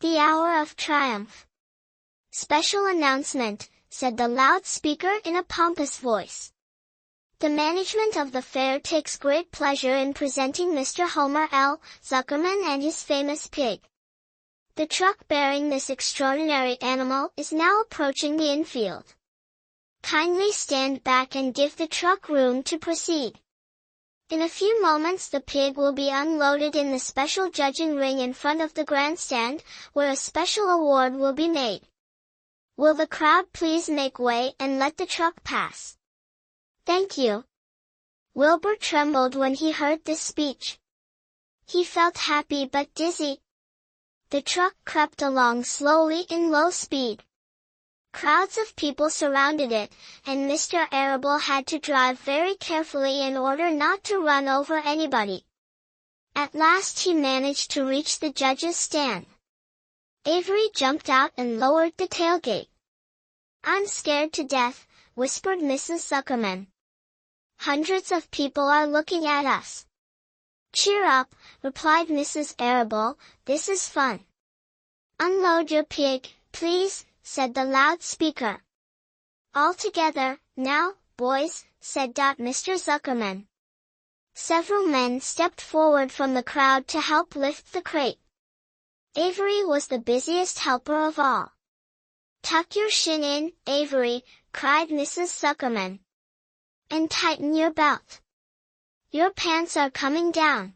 The hour of triumph. Special announcement, said the loudspeaker in a pompous voice. The management of the fair takes great pleasure in presenting Mr. Homer L. Zuckerman and his famous pig. The truck bearing this extraordinary animal is now approaching the infield. Kindly stand back and give the truck room to proceed. In a few moments the pig will be unloaded in the special judging ring in front of the grandstand, where a special award will be made. Will the crowd please make way and let the truck pass? Thank you. Wilbur trembled when he heard this speech. He felt happy but dizzy. The truck crept along slowly in low speed. Crowds of people surrounded it, and Mr. Arable had to drive very carefully in order not to run over anybody. At last he managed to reach the judge's stand. Avery jumped out and lowered the tailgate. "I'm scared to death," whispered Mrs. Zuckerman. "Hundreds of people are looking at us." "Cheer up," replied Mrs. Arable, "this is fun." "Unload your pig, please," said the loudspeaker. "All together, now, boys," said Mr. Zuckerman. Several men stepped forward from the crowd to help lift the crate. Avery was the busiest helper of all. "Tuck your shin in, Avery," cried Mrs. Zuckerman. "And tighten your belt. Your pants are coming down."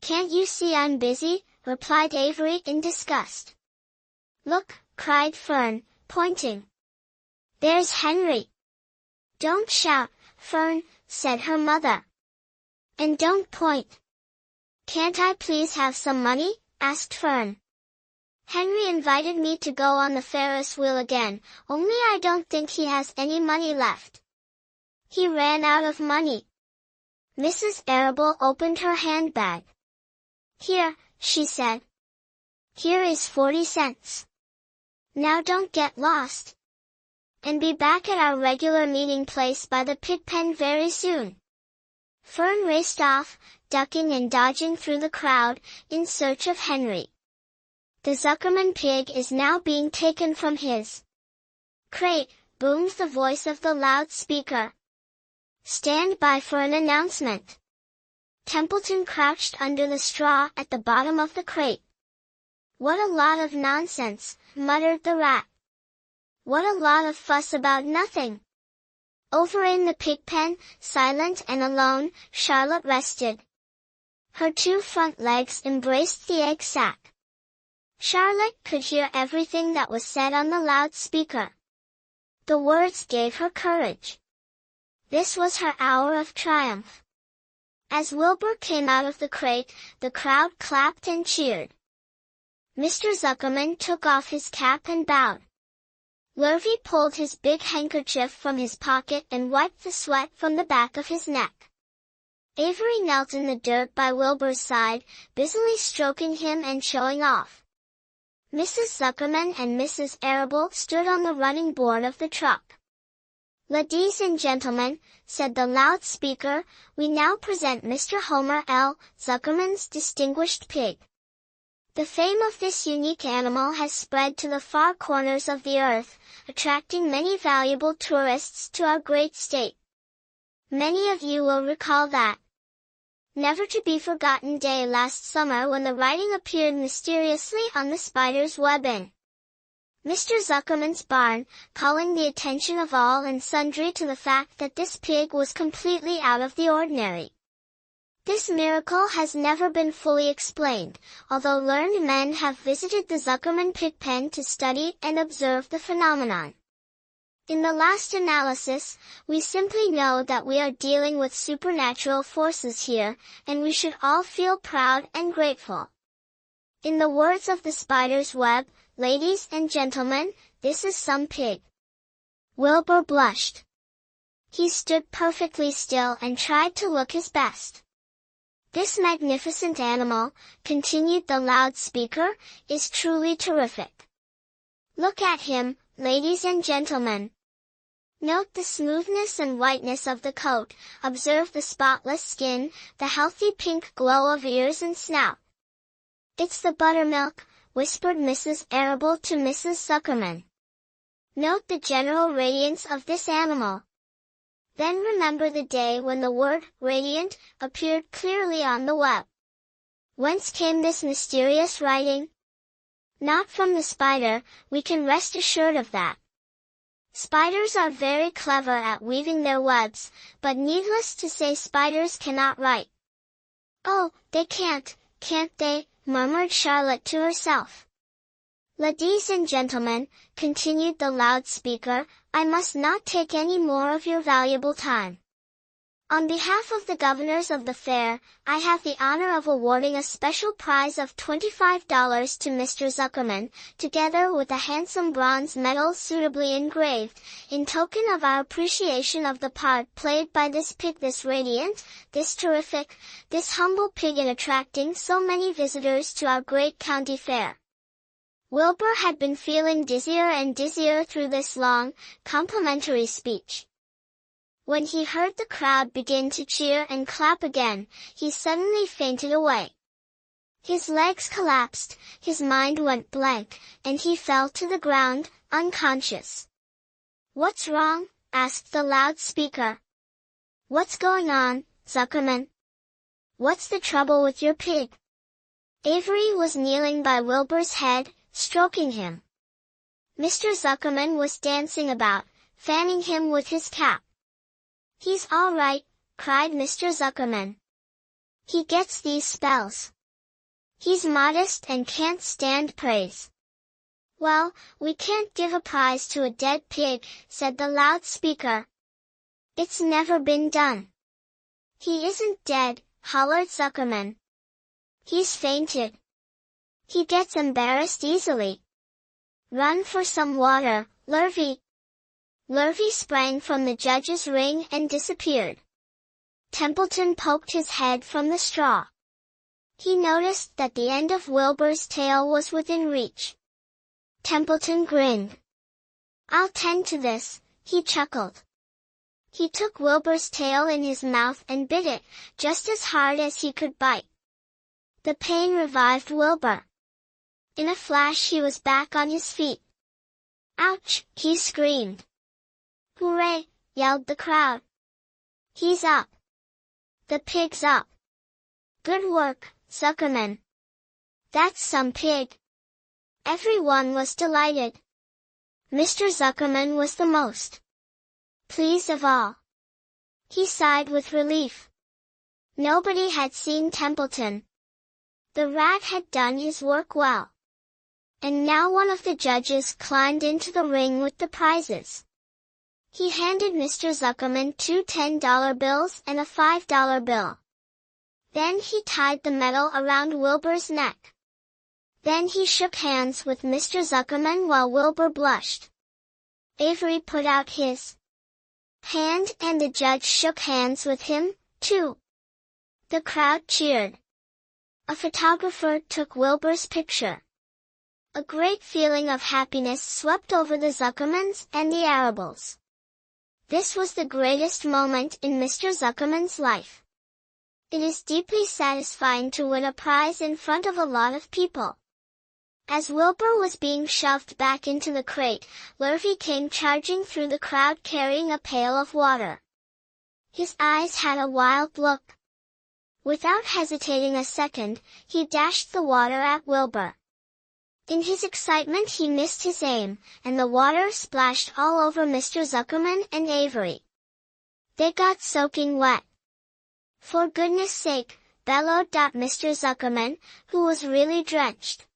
"Can't you see I'm busy?" replied Avery in disgust. "Look," cried Fern, pointing. "There's Henry." "Don't shout, Fern," said her mother. "And don't point." "Can't I please have some money?" asked Fern. "Henry invited me to go on the Ferris wheel again, only I don't think he has any money left. He ran out of money." Mrs. Arable opened her handbag. "Here," she said. "Here is 40 cents. Now don't get lost. And be back at our regular meeting place by the pig pen very soon." Fern raced off, ducking and dodging through the crowd, in search of Henry. The Zuckerman pig is now being taken from his crate, boomed the voice of the loudspeaker. "Stand by for an announcement." Templeton crouched under the straw at the bottom of the crate. "What a lot of nonsense," muttered the rat. "What a lot of fuss about nothing." Over in the pig pen, silent and alone, Charlotte rested. Her two front legs embraced the egg sack. Charlotte could hear everything that was said on the loudspeaker. The words gave her courage. This was her hour of triumph. As Wilbur came out of the crate, the crowd clapped and cheered. Mr. Zuckerman took off his cap and bowed. Lurvy pulled his big handkerchief from his pocket and wiped the sweat from the back of his neck. Avery knelt in the dirt by Wilbur's side, busily stroking him and showing off. Mrs. Zuckerman and Mrs. Arable stood on the running board of the truck. "Ladies and gentlemen," said the loudspeaker, "we now present Mr. Homer L. Zuckerman's distinguished pig. The fame of this unique animal has spread to the far corners of the earth, attracting many valuable tourists to our great state. Many of you will recall that never-to-be-forgotten day last summer when the writing appeared mysteriously on the spider's web in Mr. Zuckerman's barn, calling the attention of all and sundry to the fact that this pig was completely out of the ordinary. This miracle has never been fully explained, although learned men have visited the Zuckerman pig pen to study and observe the phenomenon. In the last analysis, we simply know that we are dealing with supernatural forces here, and we should all feel proud and grateful. In the words of the spider's web, ladies and gentlemen, this is some pig." Wilbur blushed. He stood perfectly still and tried to look his best. "This magnificent animal," continued the loudspeaker, "is truly terrific. Look at him, ladies and gentlemen. Note the smoothness and whiteness of the coat, observe the spotless skin, the healthy pink glow of ears and snout. It's the buttermilk," whispered Mrs. Arable to Mrs. Zuckerman. Note the general radiance of this animal. Then remember the day when the word radiant appeared clearly on the web. Whence came this mysterious writing? Not from the spider, we can rest assured of that. Spiders are very clever at weaving their webs, but needless to say spiders cannot write. Oh, they can't they? Murmured Charlotte to herself. Ladies and gentlemen, continued the loudspeaker, I must not take any more of your valuable time. On behalf of the governors of the fair, I have the honor of awarding a special prize of $25 to Mr. Zuckerman, together with a handsome bronze medal suitably engraved, in token of our appreciation of the part played by this pig, this radiant, this terrific, this humble pig in attracting so many visitors to our great county fair. Wilbur had been feeling dizzier and dizzier through this long, complimentary speech. When he heard the crowd begin to cheer and clap again, he suddenly fainted away. His legs collapsed, his mind went blank, and he fell to the ground, unconscious. What's wrong? Asked the loudspeaker. What's going on, Zuckerman? What's the trouble with your pig? Avery was kneeling by Wilbur's head, stroking him. Mr. Zuckerman was dancing about, fanning him with his cap. He's all right, cried Mr. Zuckerman. He gets these spells. He's modest and can't stand praise. Well, we can't give a prize to a dead pig, said the loudspeaker. It's never been done. He isn't dead, hollered Zuckerman. He's fainted. He gets embarrassed easily. Run for some water, Lurvy. Lurvy sprang from the judge's ring and disappeared. Templeton poked his head from the straw. He noticed that the end of Wilbur's tail was within reach. Templeton grinned. I'll tend to this, he chuckled. He took Wilbur's tail in his mouth and bit it, just as hard as he could bite. The pain revived Wilbur. In a flash he was back on his feet. Ouch, he screamed. Hooray, yelled the crowd. He's up. The pig's up. Good work, Zuckerman. That's some pig. Everyone was delighted. Mr. Zuckerman was the most pleased of all. He sighed with relief. Nobody had seen Templeton. The rat had done his work well. And now one of the judges climbed into the ring with the prizes. He handed Mr. Zuckerman two $10 bills and a $5 bill. Then he tied the medal around Wilbur's neck. Then he shook hands with Mr. Zuckerman while Wilbur blushed. Avery put out his hand and the judge shook hands with him, too. The crowd cheered. A photographer took Wilbur's picture. A great feeling of happiness swept over the Zuckermans and the Arables. This was the greatest moment in Mr. Zuckerman's life. It is deeply satisfying to win a prize in front of a lot of people. As Wilbur was being shoved back into the crate, Lurvy came charging through the crowd carrying a pail of water. His eyes had a wild look. Without hesitating a second, he dashed the water at Wilbur. In his excitement he missed his aim, and the water splashed all over Mr. Zuckerman and Avery. They got soaking wet. For goodness sake, bellowed Mr. Zuckerman, who was really drenched.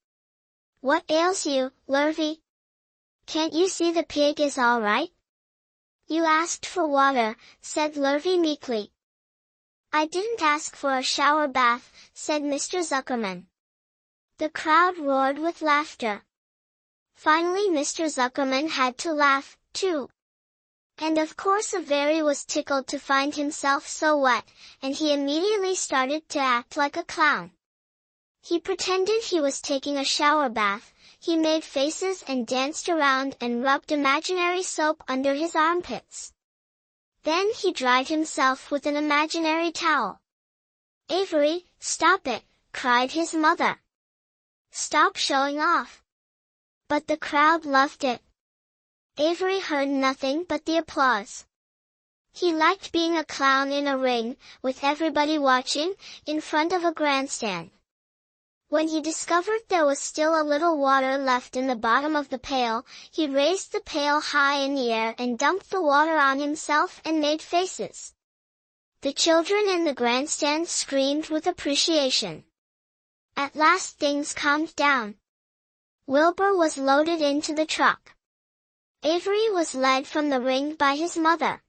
What ails you, Lurvy? Can't you see the pig is all right? You asked for water, said Lurvy meekly. I didn't ask for a shower bath, said Mr. Zuckerman. The crowd roared with laughter. Finally Mr. Zuckerman had to laugh, too. And of course Avery was tickled to find himself so wet, and he immediately started to act like a clown. He pretended he was taking a shower bath, he made faces and danced around and rubbed imaginary soap under his armpits. Then he dried himself with an imaginary towel. Avery, stop it, cried his mother. Stop showing off. But the crowd loved it. Avery heard nothing but the applause. He liked being a clown in a ring, with everybody watching, in front of a grandstand. When he discovered there was still a little water left in the bottom of the pail, he raised the pail high in the air and dumped the water on himself and made faces. The children in the grandstand screamed with appreciation. At last things calmed down. Wilbur was loaded into the truck. Avery was led from the ring by his mother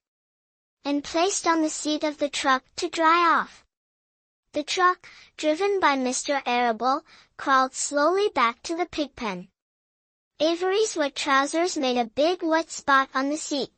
and placed on the seat of the truck to dry off. The truck, driven by Mr. Arable, crawled slowly back to the pigpen. Avery's wet trousers made a big wet spot on the seat.